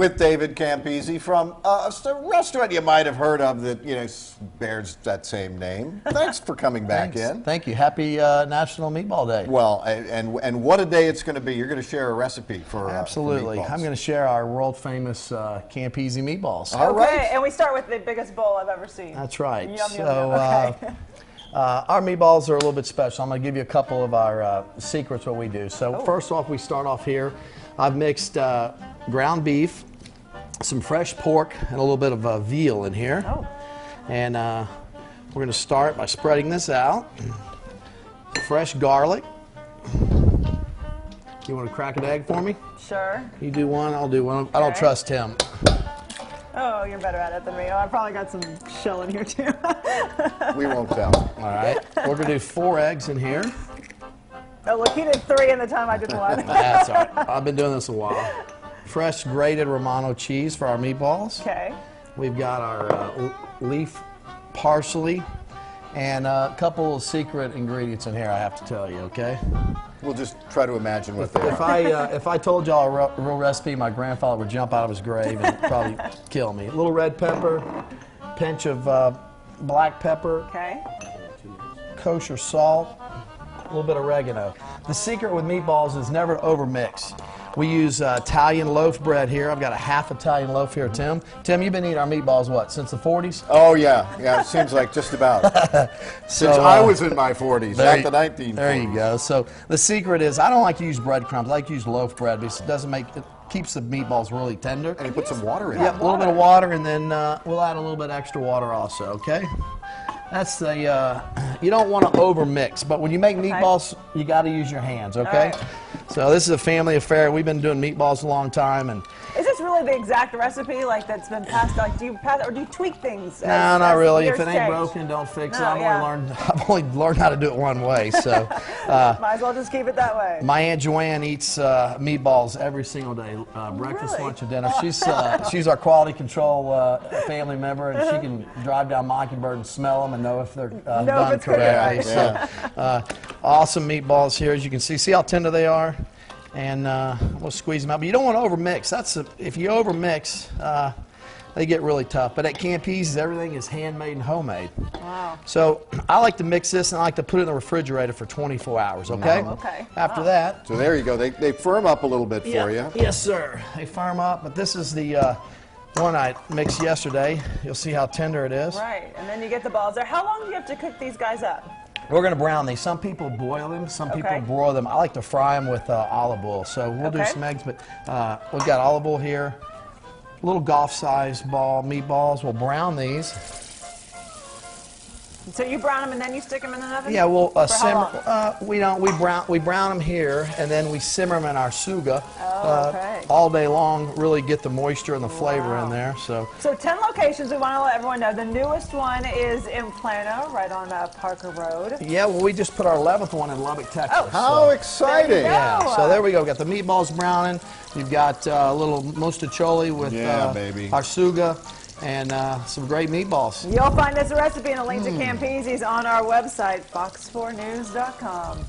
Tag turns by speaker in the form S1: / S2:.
S1: with David Campisi from a restaurant you might have heard of that bears that same name. Thanks for coming back in.
S2: Thank you. Happy National Meatball Day.
S1: Well, and what a day it's going to be. You're going to share a recipe for
S2: absolutely.
S1: For meatballs.
S2: I'm going to share our world famous Campisi meatballs.
S1: All right.
S3: Okay, and we start with the biggest bowl I've ever seen.
S2: That's right.
S3: Yum,
S2: so
S3: yum, yum. Okay.
S2: Our meatballs are a little bit special. I'm going to give you a couple of our secrets what we do. So first off, we start off here. I've mixed ground beef, some fresh pork, and a little bit of veal in here.
S3: Oh.
S2: And we're going to start by spreading this out. Fresh garlic. You want to crack an egg for me?
S3: Sure.
S2: You do one, I'll do one.
S3: Okay.
S2: I don't trust him.
S3: Oh, you're better at it than me. Oh, I probably got some shell in here too.
S1: We won't tell.
S2: All right. We're going to do 4 eggs in here.
S3: Oh, look, he did 3 in the time I did 1.
S2: That's all right. I've been doing this a while. Fresh grated Romano cheese for our meatballs.
S3: Okay.
S2: We've got our leaf parsley and a couple of secret ingredients in here I have to tell you, okay?
S1: We'll just try to imagine what they are.
S2: If I told y'all a real recipe, my grandfather would jump out of his grave and probably kill me. A little red pepper, pinch of black pepper,
S3: Okay.
S2: kosher salt, a little bit of oregano. The secret with meatballs is never to overmix. We use Italian loaf bread here. I've got a half Italian loaf here, Tim. Tim, you've been eating our meatballs, what, since the 40s?
S1: Oh, yeah. Yeah, it seems like just about. Since I was in my 40s, not the 1940s.
S2: There you go. So the secret is I don't like to use breadcrumbs. I like to use loaf bread because it keeps the meatballs really tender.
S1: And you put some water in it.
S2: Yep, a little bit of water, and then we'll add a little bit extra water also, okay? That's the, you don't want to over mix, but when you make meatballs, you got to use your hands, okay?
S3: Right.
S2: So this is a family affair. We've been doing meatballs a long time, and
S3: Is this really the exact recipe, like that's been passed? Like, do you pass or do you tweak things?
S2: no, not really. If
S3: years
S2: it ain't
S3: change?
S2: broken, don't fix it.
S3: No,
S2: I've only learned how to do it one way, so.
S3: Might as well just keep it that way.
S2: My Aunt Joanne eats meatballs every single day, breakfast,
S3: Really?
S2: lunch, and dinner. She's our quality control family member, and she can drive down Mockingbird and smell them and know if they're done
S3: it's cooked
S2: correctly.
S3: right.
S2: So, awesome meatballs here, as you can see. See how tender they are? And we'll squeeze them out. But you don't want to overmix. If you overmix, they get really tough. But at Campisi's, everything is handmade and homemade.
S3: Wow.
S2: So I like to mix this, and I like to put it in the refrigerator for 24 hours, okay?
S3: Oh, okay.
S2: After
S3: Wow.
S2: that.
S1: So there you go. They firm up a little bit for you.
S2: Yes, sir. They firm up, but this is the one I mixed yesterday. You'll see how tender it is.
S3: Right, and then you get the balls there. How long do you have to cook these guys up?
S2: We're going to brown these. Some people boil them, some people
S3: Okay.
S2: broil them. I like to fry them with olive oil. So we'll do
S3: Okay.
S2: some eggs, but we've got olive oil here. Little golf-sized ball meatballs. We'll brown these.
S3: So you brown them and then you stick them in the oven?
S2: Yeah, we'll
S3: For how
S2: simmer.
S3: long?
S2: We brown them here, and then we simmer them in our suga
S3: okay.
S2: all day long. Really get the moisture and the flavor in there. So.
S3: So 10 locations. We want to let everyone know. The newest one is in Plano, right on Parker Road.
S2: Yeah, well, we just put our 11th one in Lubbock, Texas.
S3: Oh.
S1: How exciting!
S3: There you go.
S2: Yeah, so there we go. Got the meatballs browning. You've got a little mostaccioli with
S1: baby.
S2: our suga and some great meatballs.
S3: You'll find this recipe and a link to Campisi's on our website, fox4news.com.